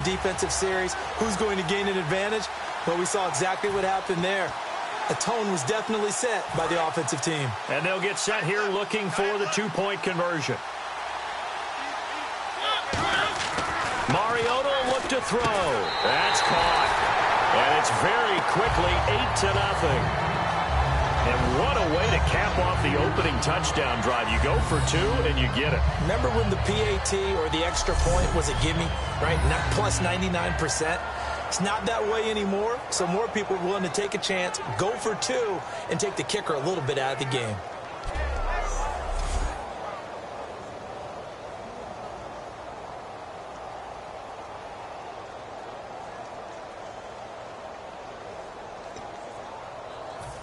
defensive series. Who's going to gain an advantage? Well, we saw exactly what happened there. A tone was definitely set by the offensive team. And they'll get set here looking for the two-point conversion. Mariota will look to throw. That's caught. And it's very quickly 8-0. And what a way to cap off the opening touchdown drive. You go for two, and you get it. Remember when the PAT or the extra point was a gimme, right? Not plus 99%. It's not that way anymore, so more people are willing to take a chance, go for two, and take the kicker a little bit out of the game.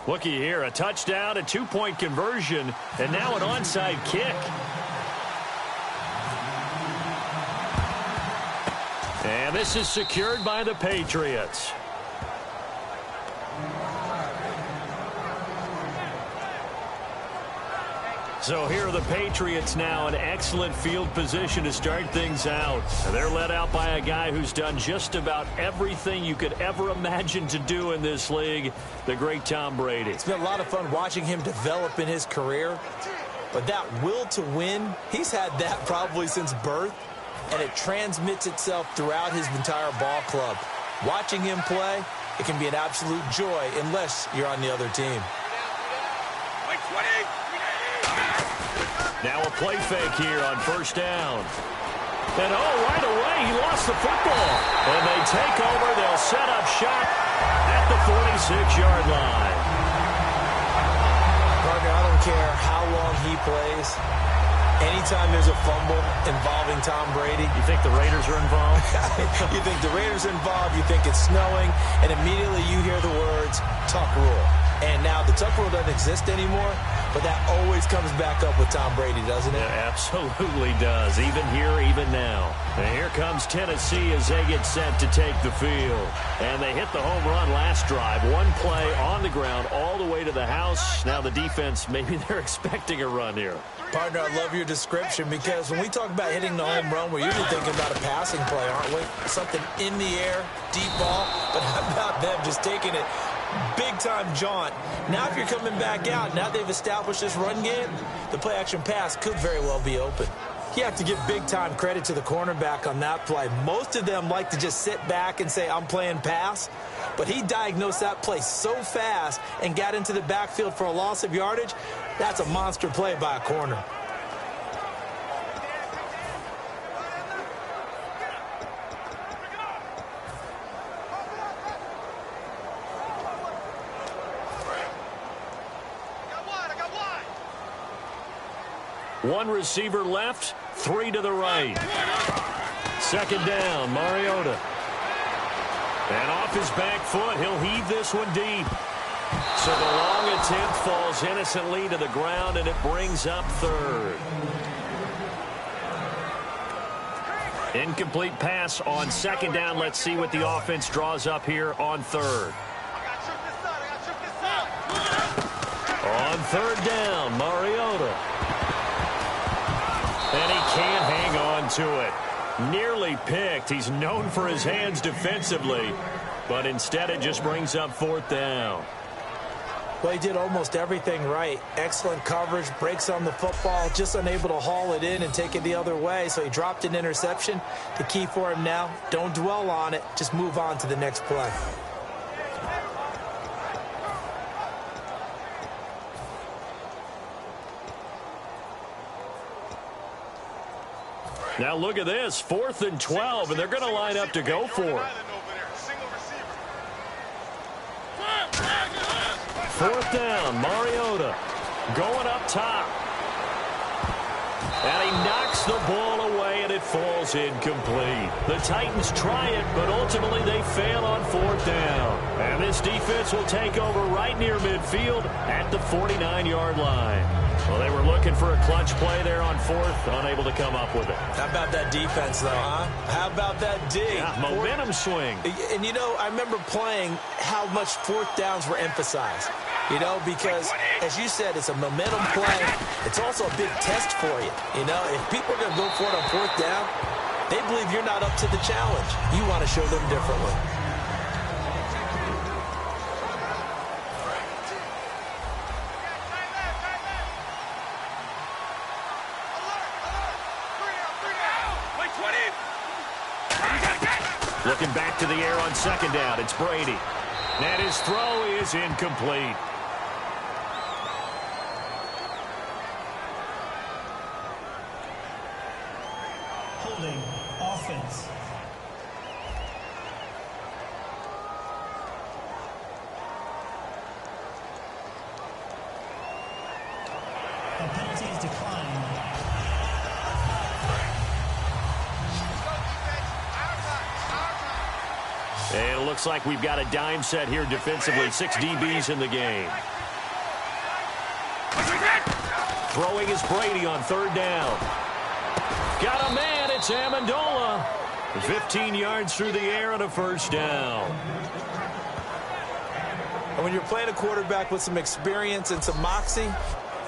Looky here, a touchdown, a two-point conversion, and now an onside kick. And this is secured by the Patriots. So here are the Patriots now in excellent field position to start things out. They're led out by a guy who's done just about everything you could ever imagine to do in this league, the great Tom Brady. It's been a lot of fun watching him develop in his career, but that will to win, he's had that probably since birth, and it transmits itself throughout his entire ball club. Watching him play, it can be an absolute joy unless you're on the other team. Now a play fake here on first down. And right away, he lost the football. And they take over. They'll set up shop at the 46-yard line. Partner, I don't care how long he plays. Anytime there's a fumble involving Tom Brady. You think the Raiders are involved? You think the Raiders are involved, you think it's snowing, and immediately you hear the words, tuck rule. And now the tuck rule doesn't exist anymore, but that always comes back up with Tom Brady, doesn't it? It absolutely does, even here, even now. And here comes Tennessee as they get set to take the field. And they hit the home run last drive. One play on the ground all the way to the house. Now the defense, maybe they're expecting a run here. Partner, I love your description because when we talk about hitting the home run, we're usually thinking about a passing play, aren't we? Something in the air, deep ball, but how about them just taking it big-time jaunt? Now if you're coming back out, now they've established this run game, the play-action pass could very well be open. You have to give big-time credit to the cornerback on that play. Most of them like to just sit back and say, I'm playing pass. But he diagnosed that play so fast and got into the backfield for a loss of yardage. That's a monster play by a corner. One receiver left, three to the right. Second down, Mariota. And off his back foot, he'll heave this one deep. So the long attempt falls innocently to the ground, and it brings up third. Incomplete pass on second down. Let's see what the offense draws up here on third. On third down, Mariota. And he can't hang on to it. Nearly picked. He's known for his hands defensively, but instead it just brings up fourth down. Well, he did almost everything right. Excellent coverage, breaks on the football, just unable to haul it in and take it the other way, so he dropped an interception. The key for him now, don't dwell on it, just move on to the next play. Now look at this, 4th and 12, and they're going to line up to go for it. 4th down, Mariota going up top. And he knocks the ball away, and it falls incomplete. The Titans try it, but ultimately they fail on 4th down. And this defense will take over right near midfield at the 49-yard line. Well, they were looking for a clutch play there on 4th, unable to come up with it. How about that defense, though, huh? How about that D? Yeah, momentum swing. And, you know, I remember playing how much 4th downs were emphasized. You know, because, as you said, it's a momentum play. It's also a big test for you. You know, if people are going to go for it on 4th down, They believe you're not up to the challenge. You want to show them differently. Looking back to the air on second down. It's Brady. And his throw is incomplete. Holding offense. A penalty is declined. And it looks like we've got a dime set here defensively. 6 DBs in the game. Throwing is Brady on third down. Got a man. It's Amendola. 15 yards through the air and a first down. And when you're playing a quarterback with some experience and some moxie,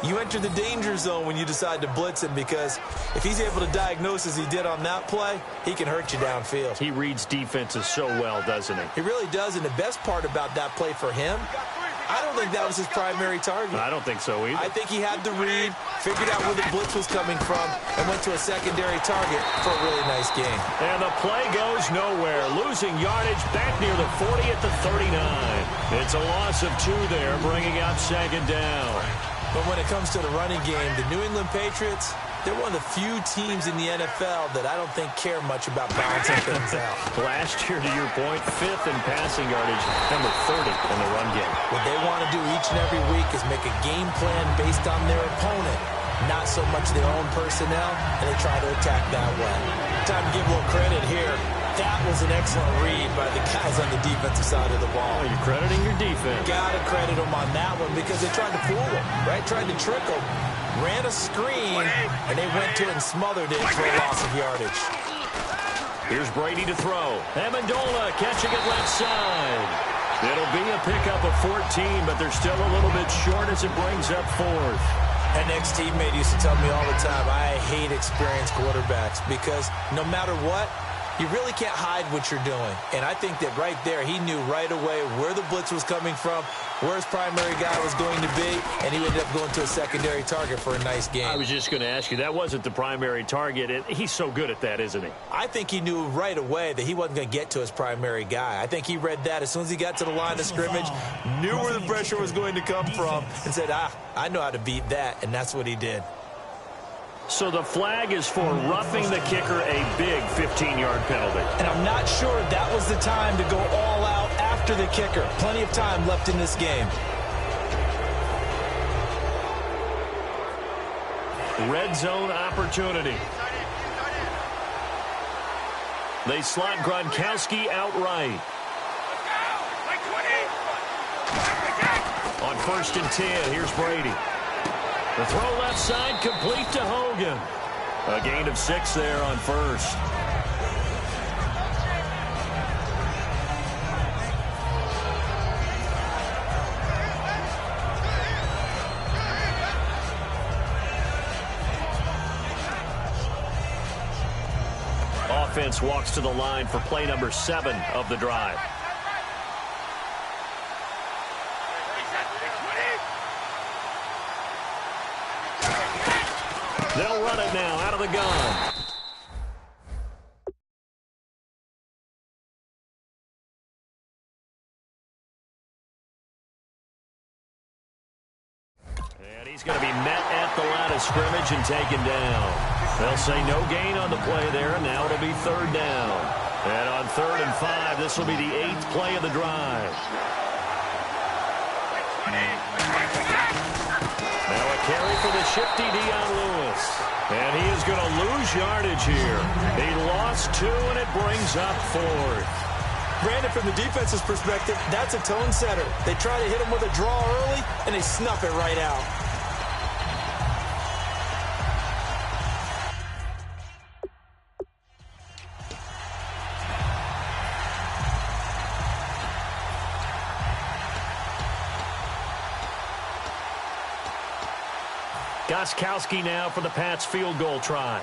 you enter the danger zone when you decide to blitz him, because if he's able to diagnose as he did on that play, he can hurt you downfield. He reads defenses so well, doesn't he? He really does, and the best part about that play for him, I don't think that was his primary target. I don't think so either. I think he had the read, figured out where the blitz was coming from, and went to a secondary target for a really nice game. And the play goes nowhere. Losing yardage back near the 40 at the 39. It's a loss of 2 there, bringing up second down. But when it comes to the running game, the New England Patriots, they're one of the few teams in the NFL that I don't think care much about balancing things out. Last year, to your point, 5th in passing yardage, number 30 in the run game. What they want to do each and every week is make a game plan based on their opponent, not so much their own personnel, and they try to attack that way. Time to give a little credit here. That was an excellent read by the guys on the defensive side of the ball. Oh, you're crediting your defense. Got to credit them on that one, because they tried to fool them, right? Tried to trick them. Ran a screen, and they went to it and smothered it for a loss of yardage. Here's Brady to throw. Amendola catching it left side. It'll be a pickup of 14, but they're still a little bit short as it brings up 4th. An ex-teammate used to tell me all the time, I hate experienced quarterbacks, because no matter what, you really can't hide what you're doing. And I think that right there, he knew right away where the blitz was coming from, where his primary guy was going to be, and he ended up going to a secondary target for a nice game. I was just going to ask you, that wasn't the primary target. He's so good at that, isn't he? I think he knew right away that he wasn't going to get to his primary guy. I think he read that as soon as he got to the line of scrimmage, knew where the pressure was going to come from, and said, I know how to beat that, and that's what he did. So the flag is for roughing the kicker, a big 15-yard penalty. And I'm not sure that was the time to go all out after the kicker. Plenty of time left in this game. Red zone opportunity. They slot Gronkowski outright. On 1st and 10, here's Brady. The throw left side, complete to Hogan. A gain of 6 there on 1st. Offense walks to the line for play number 7 of the drive. They'll run it now out of the gun. And he's going to be met at the line of scrimmage and taken down. They'll say no gain on the play there, and now it'll be 3rd down. And on 3rd and 5, this will be the 8th play of the drive. Now a carry for the shifty Dion Lewis. And he is going to lose yardage here. He lost 2, and it brings up 4th. Brandon, from the defense's perspective, that's a tone setter. They try to hit him with a draw early, and they snuff it right out. Gostkowski now for the Pats field goal try.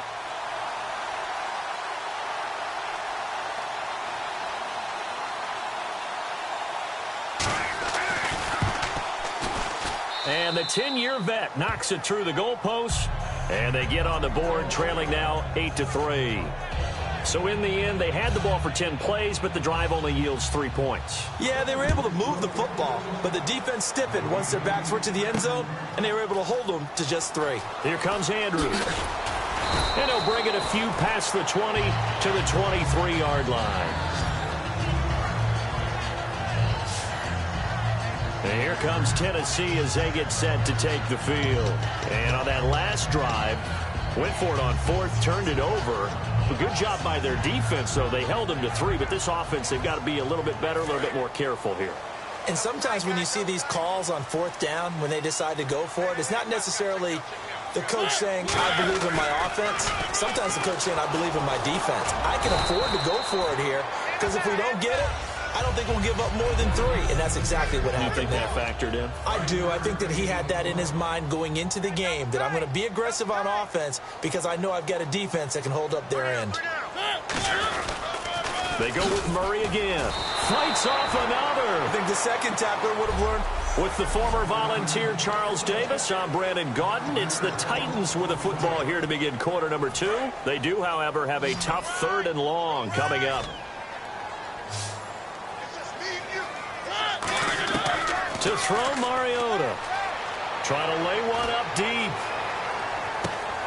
And the 10-year vet knocks it through the goalpost, and they get on the board, trailing now 8-3. So in the end, they had the ball for 10 plays, but the drive only yields 3 points. Yeah, they were able to move the football, but the defense stiffened once their backs were to the end zone, and they were able to hold them to just 3. Here comes Andrews. And he'll bring it a few past the 20 to the 23-yard line. And here comes Tennessee as they get set to take the field. And on that last drive, went for it on 4th, turned it over. A good job by their defense, though. They held them to 3, but this offense, they've got to be a little bit better, a little bit more careful here. And sometimes when you see these calls on 4th down, when they decide to go for it, it's not necessarily the coach saying, I believe in my offense. Sometimes the coach saying, I believe in my defense. I can afford to go for it here, because if we don't get it, I don't think we'll give up more than 3, and that's exactly what happened. You think that factored in? I do. I think that he had that in his mind going into the game, that I'm going to be aggressive on offense because I know I've got a defense that can hold up their end. They go with Murray again. Fights off another. I think the second tackler would have learned. With the former Volunteer Charles Davis, I'm Brandon Gaudin. It's the Titans with a football here to begin quarter number 2. They do, however, have a tough 3rd and long coming up. To throw Mariota. Trying to lay one up deep.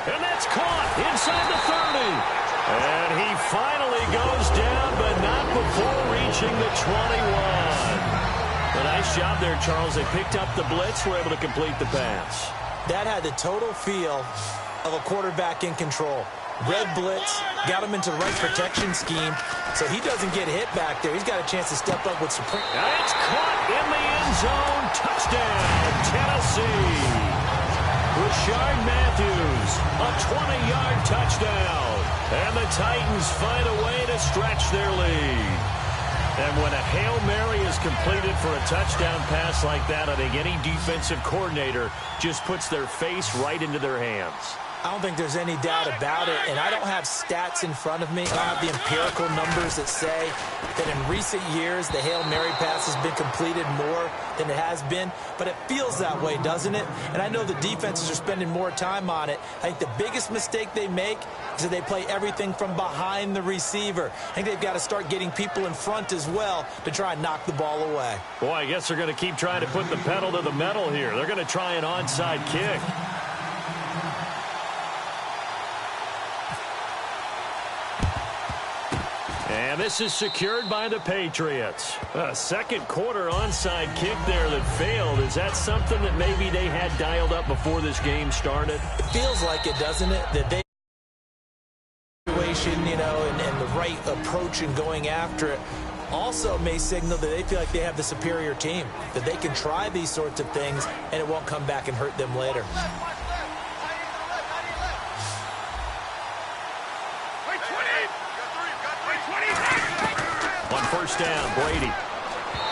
And that's caught inside the 30. And he finally goes down, but not before reaching the 21. A nice job there, Charles. They picked up the blitz, were able to complete the pass. That had the total feel of a quarterback in control. Red blitz, got him into the right protection scheme, so he doesn't get hit back there. He's got a chance to step up with supreme. It's caught in the end zone. Touchdown, Tennessee. Rashard Matthews, a 20-yard touchdown. And the Titans find a way to stretch their lead. And when a Hail Mary is completed for a touchdown pass like that, I think any defensive coordinator just puts their face right into their hands. I don't think there's any doubt about it, and I don't have stats in front of me. I don't have the empirical numbers that say that in recent years the Hail Mary pass has been completed more than it has been, but it feels that way, doesn't it? And I know the defenses are spending more time on it. I think the biggest mistake they make is that they play everything from behind the receiver. I think they've got to start getting people in front as well to try and knock the ball away. Boy, I guess they're going to keep trying to put the pedal to the metal here. They're going to try an onside kick. And this is secured by the Patriots. A second quarter onside kick there that failed. Is that something that maybe they had dialed up before this game started? It feels like it, doesn't it? That they, you know, and the right approach in going after it also may signal that they feel like they have the superior team, that they can try these sorts of things and it won't come back and hurt them later. On first down, Brady.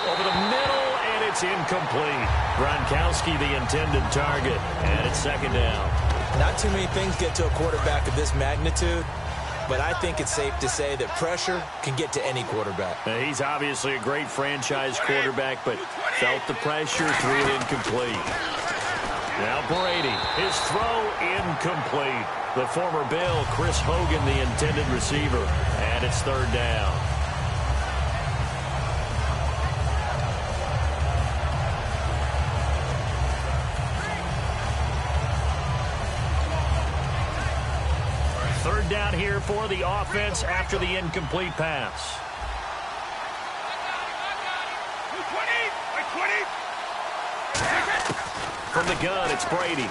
Over the middle, and it's incomplete. Gronkowski, the intended target, and it's second down. Not too many things get to a quarterback of this magnitude, but I think it's safe to say that pressure can get to any quarterback. He's obviously a great franchise quarterback, but felt the pressure, threw it incomplete. Now Brady, his throw incomplete. The former Bill, Chris Hogan, the intended receiver, and it's third down. Third down here for the offense after the incomplete pass. From the gun, it's Brady.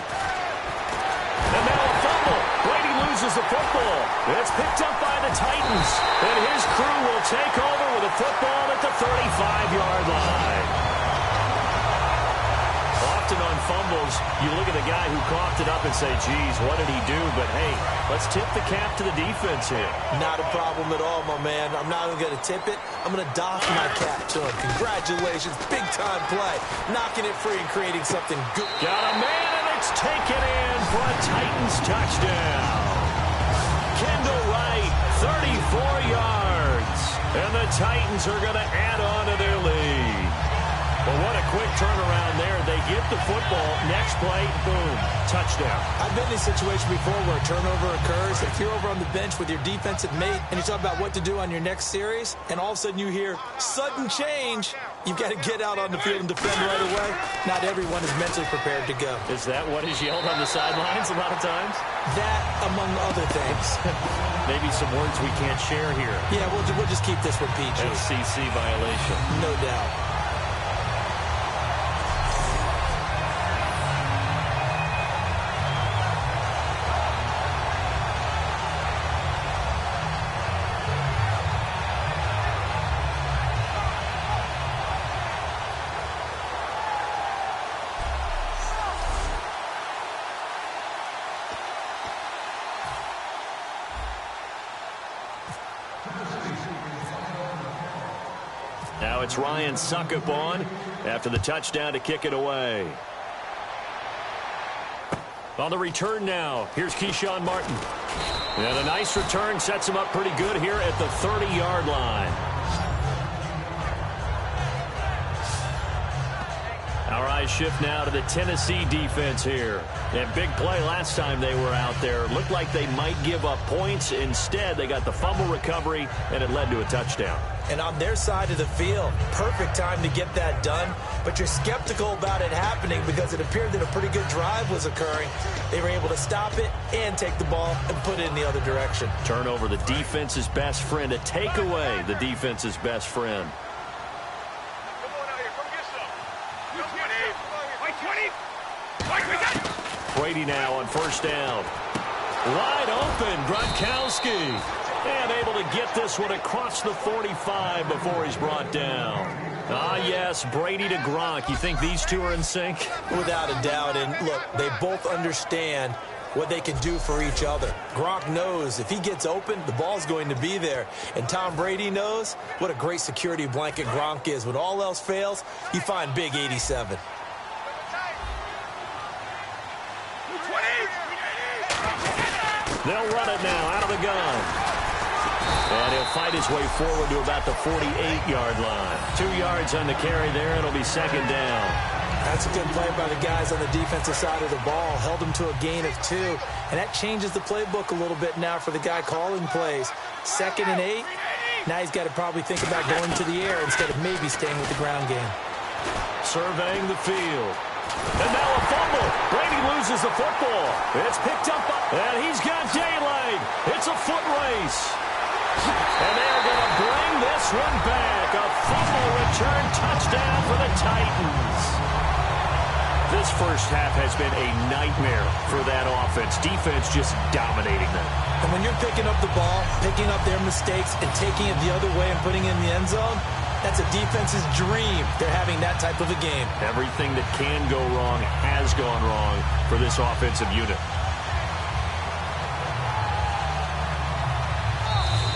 And now a fumble. Brady loses the football. It's picked up by the Titans. And his crew will take over with a football at the 35-yard line. Often on fumbles, you look at the guy who coughed it up and say, geez, what did he do? But, hey, let's tip the cap to the defense here. Not a problem at all, my man. I'm not even going to tip it. I'm going to doff my cap to him. Congratulations. Big-time play. Knocking it free and creating something good. Got a man, and it's taken in for a Titans touchdown. Kendall Wright, 34 yards. And the Titans are going to add on to their lead. Well, what a quick turnaround there. They get the football. Next play, boom, touchdown. I've been in a situation before where a turnover occurs. If you're over on the bench with your defensive mate and you talk about what to do on your next series, and all of a sudden you hear sudden change, you've got to get out on the field and defend right away. Not everyone is mentally prepared to go. Is that what is yelled on the sidelines a lot of times? That, among other things. Maybe some words we can't share here. Yeah, we'll just keep this one PG. FCC violation. No doubt. Now it's Ryan Suckup on after the touchdown to kick it away. On the return now, here's Keyshawn Martin. And a nice return sets him up pretty good here at the 30-yard line. Our eyes shift now to the Tennessee defense here. And big play last time they were out there. Looked like they might give up points. Instead, they got the fumble recovery, and it led to a touchdown. And on their side of the field, perfect time to get that done. But you're skeptical about it happening because it appeared that a pretty good drive was occurring. They were able to stop it and take the ball and put it in the other direction. Turnover, the defense's best friend. A takeaway, the defense's best friend. Brady now on first down. Wide open, Gronkowski. And able to get this one across the 45 before he's brought down. Ah, yes, Brady to Gronk. You think these two are in sync? Without a doubt. And look, they both understand what they can do for each other. Gronk knows if he gets open, the ball's going to be there. And Tom Brady knows what a great security blanket Gronk is. When all else fails, you find big 87. They'll run it now out of the gun. And he'll fight his way forward to about the 48-yard line. 2 yards on the carry there. It'll be second down. That's a good play by the guys on the defensive side of the ball. Held them to a gain of 2. And that changes the playbook a little bit now for the guy calling plays. 2nd and 8. Now he's got to probably think about going to the air instead of maybe staying with the ground game. Surveying the field. And now a fumble. Brady loses the football. It's picked up, and he's got daylight. It's a foot race. And they're going to bring this one back. A fumble return touchdown for the Titans. This first half has been a nightmare for that offense. Defense just dominating them. And when you're picking up the ball, picking up their mistakes, and taking it the other way and putting it in the end zone, that's a defense's dream. They're having that type of a game. Everything that can go wrong has gone wrong for this offensive unit.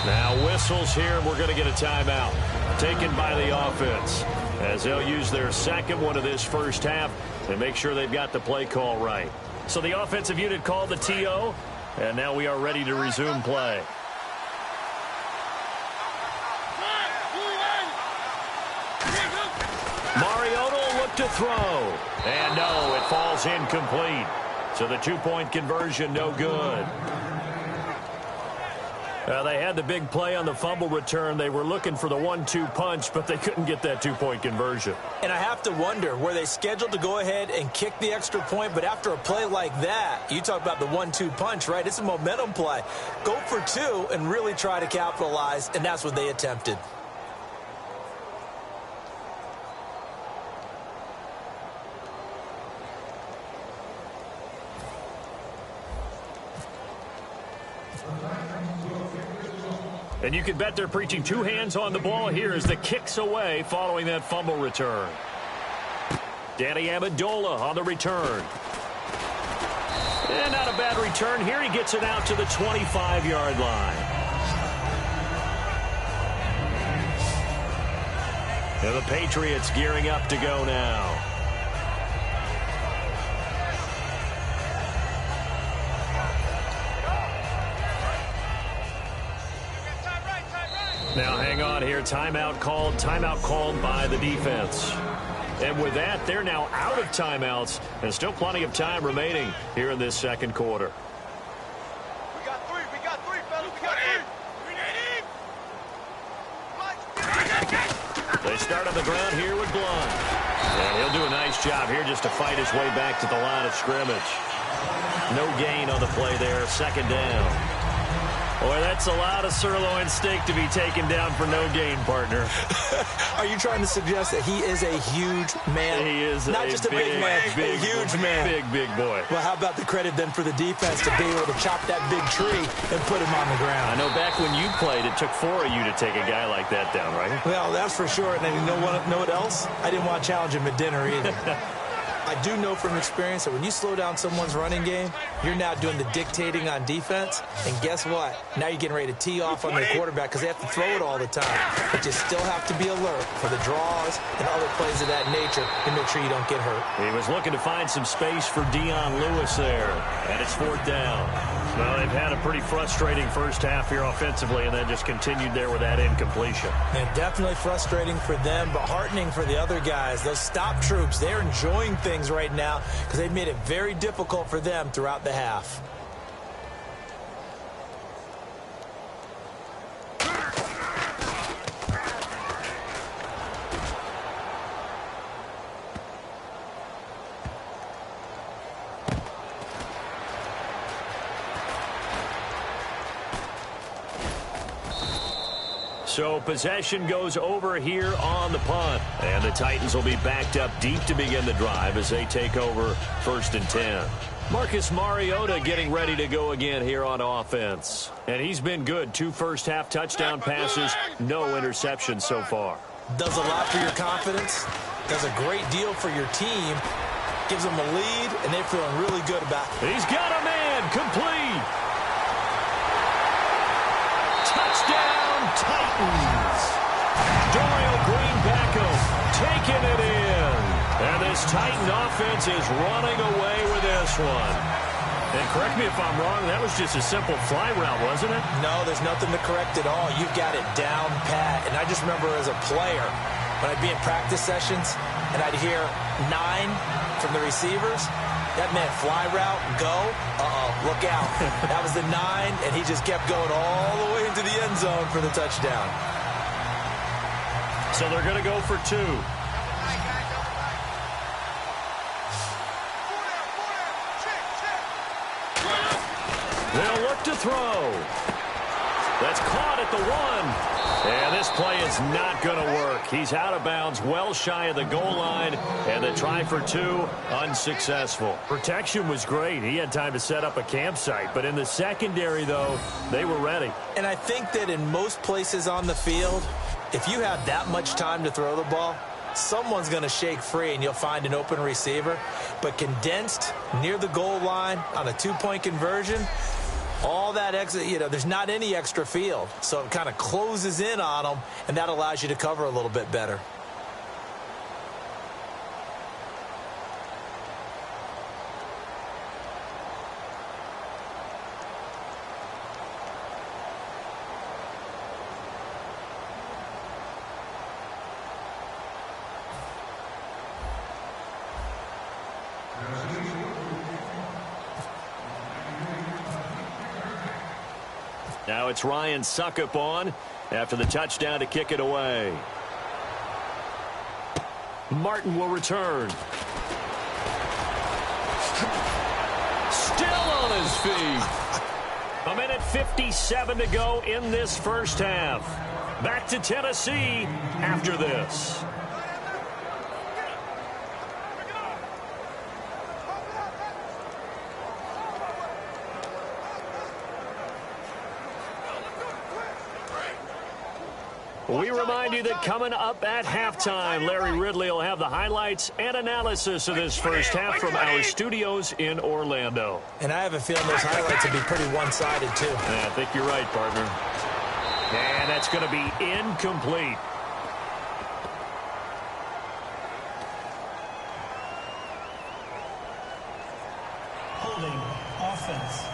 Now whistles here, and we're going to get a timeout taken by the offense as they'll use their second one of this first half and make sure they've got the play call right. So the offensive unit called the TO, and now we are ready to resume play. Mariota will look to throw. And no, it falls incomplete. So the 2-point conversion, no good. They had the big play on the fumble return. They were looking for the 1-2 punch, but they couldn't get that 2-point conversion. And I have to wonder, were they scheduled to go ahead and kick the extra point? But after a play like that, you talk about the 1-2 punch, right? It's a momentum play. Go for 2 and really try to capitalize, and that's what they attempted. And you can bet they're preaching 2 hands on the ball here as the kick's away following that fumble return. Danny Amendola on the return. And not a bad return here. He gets it out to the 25-yard line. And the Patriots gearing up to go now. Now hang on here. Timeout called by the defense. And with that, they're now out of timeouts, and still plenty of time remaining here in this second quarter. We got three, fellas. We got three. They start on the ground here with Blunt. And he'll do a nice job here just to fight his way back to the line of scrimmage. No gain on the play there, second down. Boy, that's a lot of sirloin steak to be taken down for no gain, partner. Are you trying to suggest that he is a huge man? He is not just a big man, a huge man. Big boy. Well, how about the credit then for the defense to be able to chop that big tree and put him on the ground? I know back when you played, it took 4 of you to take a guy like that down, right? Well, that's for sure. And you know what else? I didn't want to challenge him at dinner either. I do know from experience that when you slow down someone's running game, you're now doing the dictating on defense. And guess what? Now you're getting ready to tee off on their quarterback because they have to throw it all the time. But you still have to be alert for the draws and other plays of that nature to make sure you don't get hurt. He was looking to find some space for Dion Lewis there. And it's fourth down. Well, they've had a pretty frustrating first half here offensively and then just continued there with that incompletion. And definitely frustrating for them, but heartening for the other guys. Those stop troops, they're enjoying things right now because they've made it very difficult for them throughout the half. So possession goes over here on the punt. And the Titans will be backed up deep to begin the drive as they take over 1st and 10. Marcus Mariota getting ready to go again here on offense. And he's been good. 2 first-half touchdown passes, no interceptions so far. Does a lot for your confidence. Does a great deal for your team. Gives them a lead, and they're feeling really good about it. He's got a man complete. Touchdown Titans. Dorial Green-Beckham taking it in. And this Titan offense is running away with this one. And correct me if I'm wrong, that was just a simple fly route, wasn't it? No, there's nothing to correct at all. You've got it down pat. And I just remember as a player, when I'd be in practice sessions, and I'd hear 9 from the receivers, that meant fly route, go, look out. That was the 9, and he just kept going all the way into the end zone for the touchdown. So they're going to go for 2. They'll look to throw. That's caught at the 1. And this play is not going to work. He's out of bounds, well shy of the goal line, and the try for 2, unsuccessful. Protection was great. He had time to set up a campsite, but in the secondary, though, they were ready. And I think that in most places on the field, if you have that much time to throw the ball, someone's going to shake free and you'll find an open receiver. But condensed near the goal line on a 2-point conversion, all that extra, there's not any extra field. So it kind of closes in on them, and that allows you to cover a little bit better. Now it's Ryan Suckup on after the touchdown to kick it away. Martin will return. Still on his feet. 1:57 to go in this first half. Back to Tennessee after this. We remind you that coming up at halftime, Larry Ridley will have the highlights and analysis of this first half from our studios in Orlando. And I have a feeling those highlights will be pretty one-sided, too. I think you're right, partner. And that's going to be incomplete. Holding offense.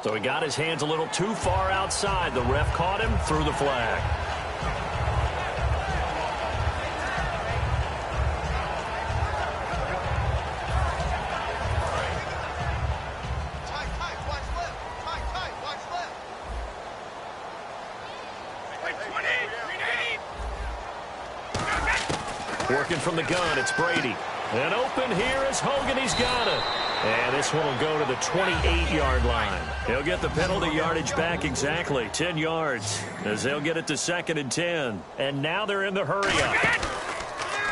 So he got his hands a little too far outside. The ref caught him, threw the flag. Working from the gun, it's Brady. And open here is Hogan. He's got it. And this one will go to the 28-yard line. He'll get the penalty yardage back exactly, 10 yards, as they'll get it to 2nd and 10. And now they're in the hurry-up.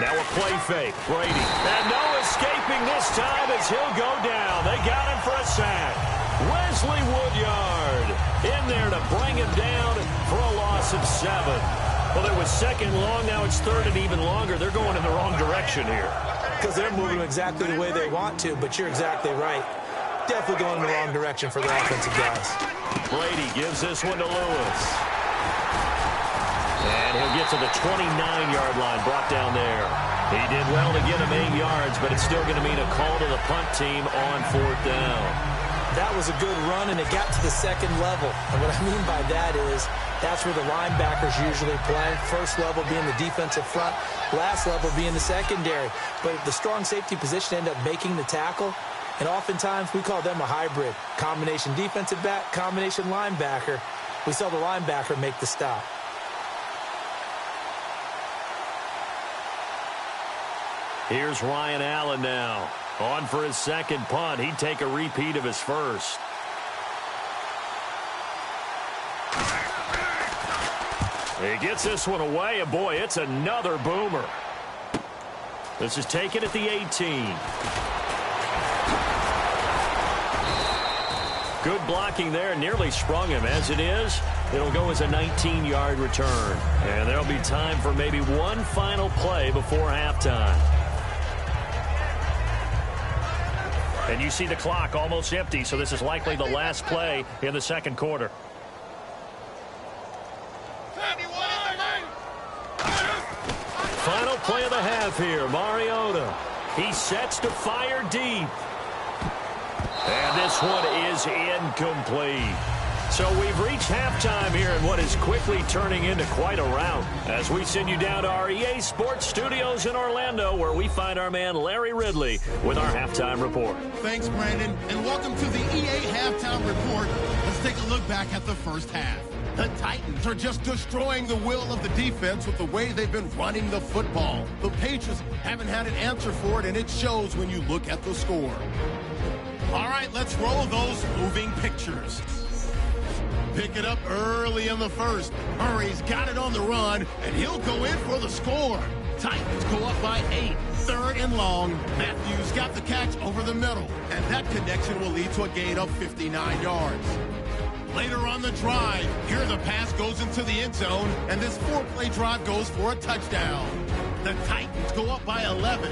Now a play fake. Brady. And no escaping this time as he'll go down. They got him for a sack. Wesley Woodyard in there to bring him down for a loss of 7. Well, it was 2nd long. Now it's 3rd and even longer. They're going in the wrong direction here. Because they're moving exactly the way they want to, but you're exactly right. Definitely going in the wrong direction for the offensive guys. Brady gives this one to Lewis. And he'll get to the 29-yard line, brought down there. He did well to get him 8 yards, but it's still going to mean a call to the punt team on 4th down. That was a good run, and it got to the 2nd level. And what I mean by that is that's where the linebackers usually play. First level being the defensive front, last level being the secondary. But the strong safety position ended up making the tackle, and oftentimes we call them a hybrid. Combination defensive back, combination linebacker. We saw the linebacker make the stop. Here's Ryan Allen now. On for his 2nd punt. He'd take a repeat of his first. He gets this one away, and boy, it's another boomer. This is taken at the 18. Good blocking there, nearly sprung him. As it is, it'll go as a 19-yard return. And there'll be time for maybe one final play before halftime. And you see the clock almost empty, so this is likely the last play in the 2nd quarter. Final play of the half here, Mariota. He sets to fire deep. And this one is incomplete. So we've reached halftime here in what is quickly turning into quite a rout, as we send you down to our EA Sports Studios in Orlando, where we find our man Larry Ridley with our halftime report. Thanks, Brandon, and welcome to the EA Halftime Report. Let's take a look back at the first half. The Titans are just destroying the will of the defense with the way they've been running the football. The Patriots haven't had an answer for it, and it shows when you look at the score. All right, let's roll those moving pictures. Pick it up early in the first. Murray's got it on the run, and he'll go in for the score. Titans go up by 8. 3rd and long. Matthews got the catch over the middle, and that connection will lead to a gain of 59 yards. Later on the drive, here the pass goes into the end zone, and this 4-play drive goes for a touchdown. The Titans go up by 11.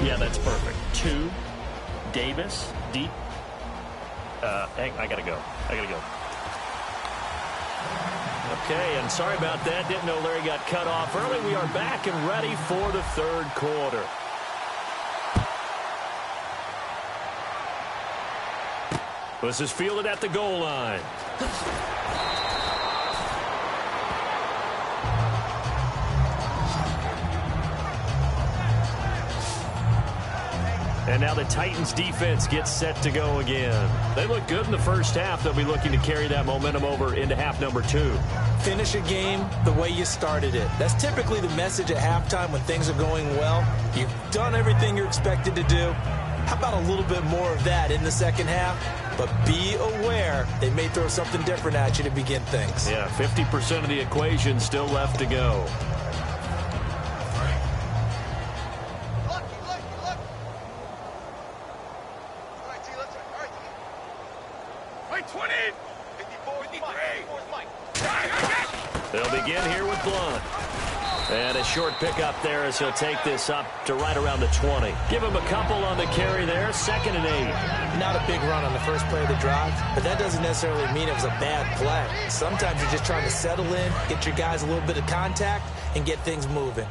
Yeah, that's perfect. 2, Davis, deep. I gotta go. Okay, and sorry about that. Didn't know Larry got cut off early. We are back and ready for the 3rd quarter. This is fielded at the goal line. And now the Titans defense gets set to go again. They look good in the first half. They'll be looking to carry that momentum over into half number 2. Finish a game the way you started it. That's typically the message at halftime when things are going well. You've done everything you're expected to do. How about a little bit more of that in the 2nd half? But be aware they may throw something different at you to begin things. Yeah, 50% of the equation still left to go. They'll begin here with Blunt. And a short pickup there as he'll take this up to right around the 20. Give him a couple on the carry there. 2nd and 8. Not a big run on the first play of the drive, but that doesn't necessarily mean it was a bad play. Sometimes you're just trying to settle in, get your guys a little bit of contact, and get things moving.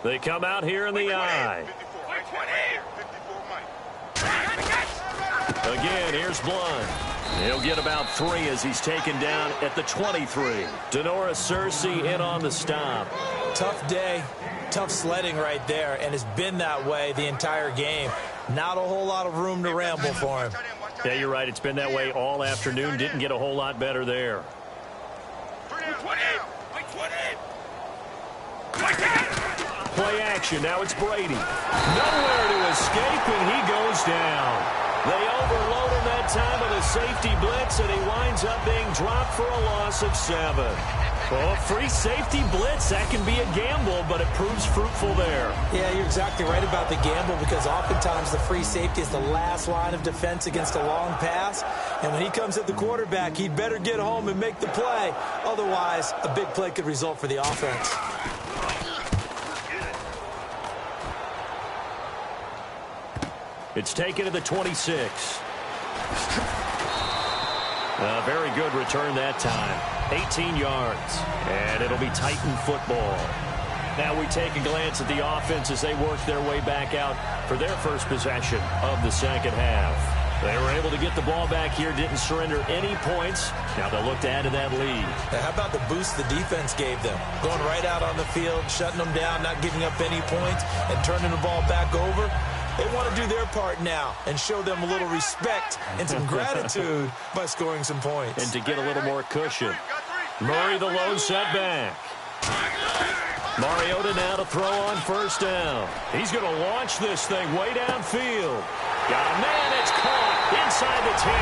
They come out here in the eye. 54, Mike. Again, here's Blunt. He'll get about 3 as he's taken down at the 23. Denora Cersei in on the stop. Tough day, tough sledding right there, and it's been that way the entire game. Not a whole lot of room to ramble for him. Yeah, you're right. It's been that way all afternoon. Didn't get a whole lot better there. Play action. Now it's Brady. Nowhere to escape, and he goes down. They overload him that time with a safety blitz, and he winds up being dropped for a loss of 7. Well, free safety blitz, that can be a gamble, but it proves fruitful there. Yeah, you're exactly right about the gamble, because oftentimes the free safety is the last line of defense against a long pass. And when he comes at the quarterback, he'd better get home and make the play. Otherwise, a big play could result for the offense. It's taken to the 26. A very good return that time. 18 yards. And it'll be Titan football. Now we take a glance at the offense as they work their way back out for their first possession of the second half. They were able to get the ball back here, didn't surrender any points. Now they'll look to add to that lead. Now, how about the boost the defense gave them? Going right out on the field, shutting them down, not giving up any points, and turning the ball back over. They want to do their part now and show them a little respect and some gratitude by scoring some points. And to get a little more cushion. Murray the lone setback. Mariota now to throw on first down. He's going to launch this thing way downfield. Got a man, it's caught inside the 10.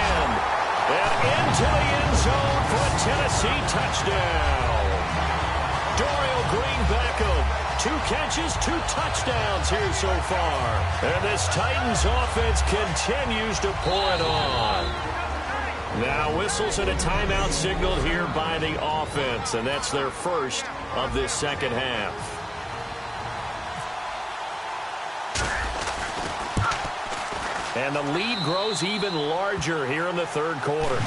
And into the end zone for a Tennessee touchdown. Dorial Green Beckham. 2 catches, 2 touchdowns here so far. And this Titans offense continues to pour it on. Now whistles and a timeout signaled here by the offense, and that's their first of this second half. And the lead grows even larger here in the third quarter.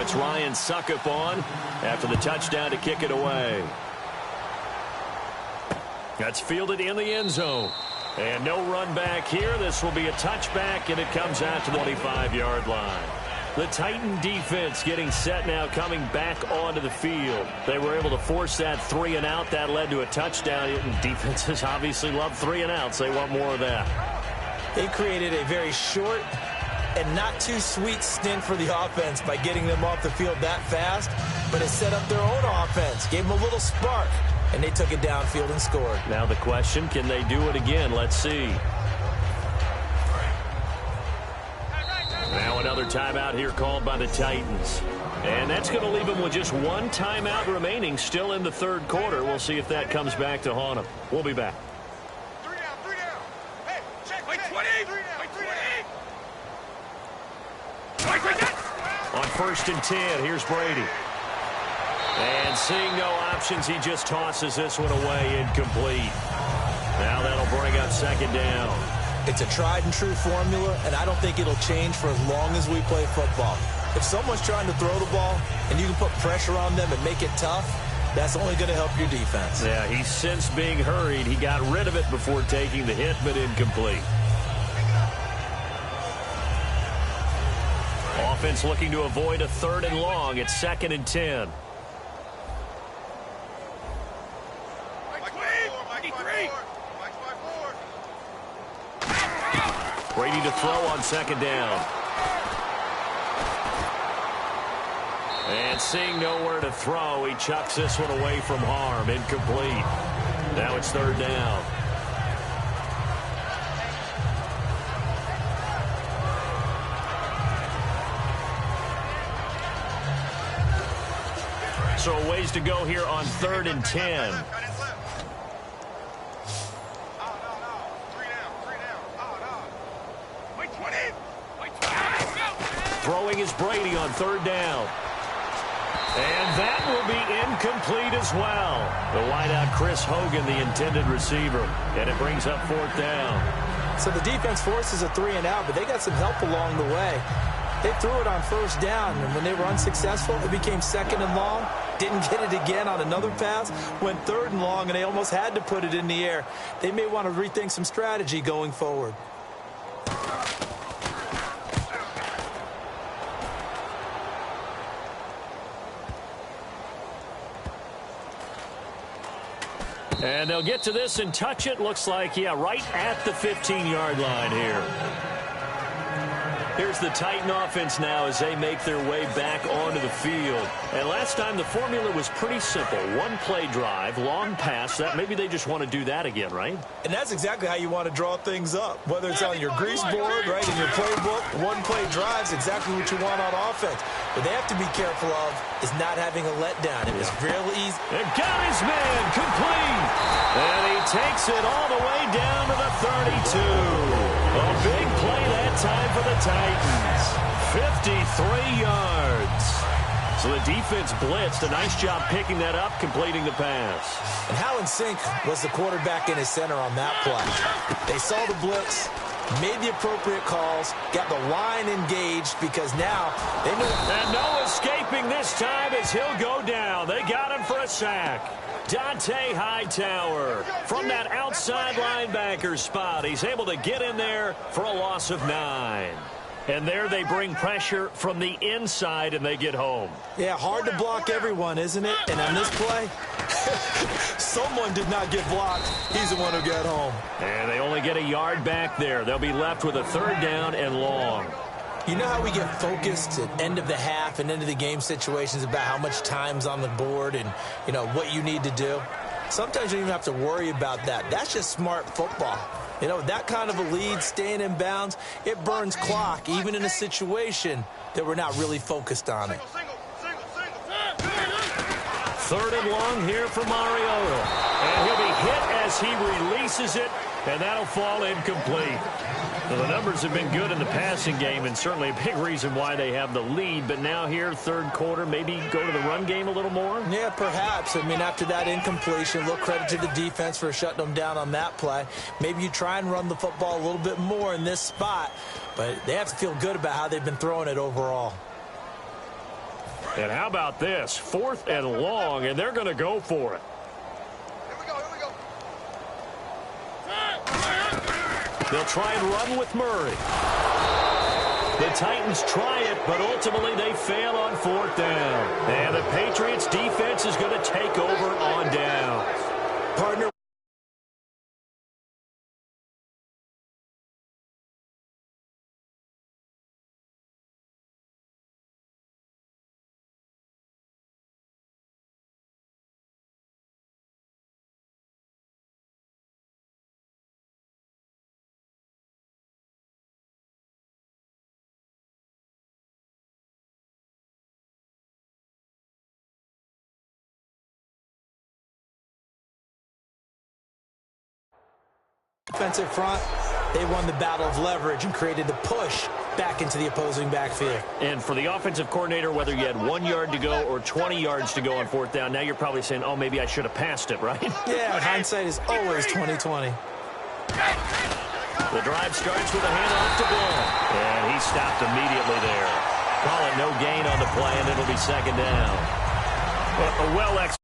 It's Ryan Suckup on after the touchdown to kick it away. That's fielded in the end zone. And no run back here. This will be a touchback, and it comes out to the 25-yard line. The Titan defense getting set now, coming back onto the field. They were able to force that 3-and-out. That led to a touchdown. Defenses obviously love 3-and-outs. They want more of that. They created a very short and not too sweet stint for the offense by getting them off the field that fast, but it set up their own offense, gave them a little spark, and they took it downfield and scored. Now the question, can they do it again? Let's see. Now another timeout here called by the Titans. And that's going to leave them with just one timeout remaining still in the third quarter. We'll see if that comes back to haunt them. We'll be back. 3 down, 3 down. Hey, check, wait, 20. 3 down, 3 down. On 1st and 10, here's Brady. And seeing no options, he just tosses this one away, incomplete. Now that'll bring up 2nd down. It's a tried-and-true formula, and I don't think it'll change for as long as we play football. If someone's trying to throw the ball and you can put pressure on them and make it tough, that's only going to help your defense. Yeah, he's since being hurried. He got rid of it before taking the hit, but incomplete. Offense looking to avoid a 3rd and long. It's 2nd and 10. Brady to throw on 2nd down. And seeing nowhere to throw, he chucks this one away from harm. Incomplete. Now it's 3rd down. So a ways to go here on 3rd and 10. Throwing is Brady on 3rd down. And that will be incomplete as well. The wideout, Chris Hogan, the intended receiver. And it brings up 4th down. So the defense forces a 3 and out, but they got some help along the way. They threw it on 1st down, and when they were unsuccessful, it became 2nd and long. Didn't get it again on another pass. Went 3rd and long, and they almost had to put it in the air. They may want to rethink some strategy going forward. And they'll get to this and touch it. Looks like, yeah, right at the 15-yard line here. Here's the Titan offense now as they make their way back onto the field. And last time the formula was pretty simple. 1-play drive, long pass. That maybe they just want to do that again, right? And that's exactly how you want to draw things up. Whether it's on your grease board, right, in your playbook, 1-play drive is exactly what you want on offense. What they have to be careful of is not having a letdown. It was real easy. And got his man complete. And he takes it all the way down to the 32. A big play that time for the Titans. 53 yards. So the defense blitzed. A nice job picking that up, completing the pass. And how in sync was the quarterback in his center on that play? They saw the blitz, made the appropriate calls, got the line engaged because now they knew. And no escaping this time as he'll go down. They got him for a sack. Dante Hightower from that outside linebacker spot. He's able to get in there for a loss of 9. And there they bring pressure from the inside and they get home. Yeah, hard to block everyone, isn't it? And on this play, someone did not get blocked. He's the one who got home. And they only get a yard back there. They'll be left with a 3rd down and long. You know how we get focused at end of the half and end of the game situations about how much time's on the board and, you know, what you need to do? Sometimes you don't even have to worry about that. That's just smart football. You know, that kind of a lead, staying in bounds, it burns clock, even in a situation that we're not really focused on it. 3rd and long here for Mariota. And he'll be hit as he releases it, and that'll fall incomplete. Now, the numbers have been good in the passing game, and certainly a big reason why they have the lead. But now here, 3rd quarter, maybe go to the run game a little more? Yeah, perhaps. I mean, after that incompletion, a little credit to the defense for shutting them down on that play. Maybe you try and run the football a little bit more in this spot, but they have to feel good about how they've been throwing it overall. And how about this? 4th and long, and they're going to go for it. Here we go, here we go. They'll try and run with Murray. The Titans try it, but ultimately they fail on 4th down. And the Patriots defense is going to take over on down. Partner. defensive front, they won the battle of leverage and created the push back into the opposing backfield. And for the offensive coordinator, whether you had 1 yard to go or 20 yards to go on fourth down, now you're probably saying, oh, maybe I should have passed it, right? Yeah, hindsight is always 20/20. The drive starts with a handoff to Ball. And he stopped immediately there. Call it no gain on the play, and it'll be second down. A well-executed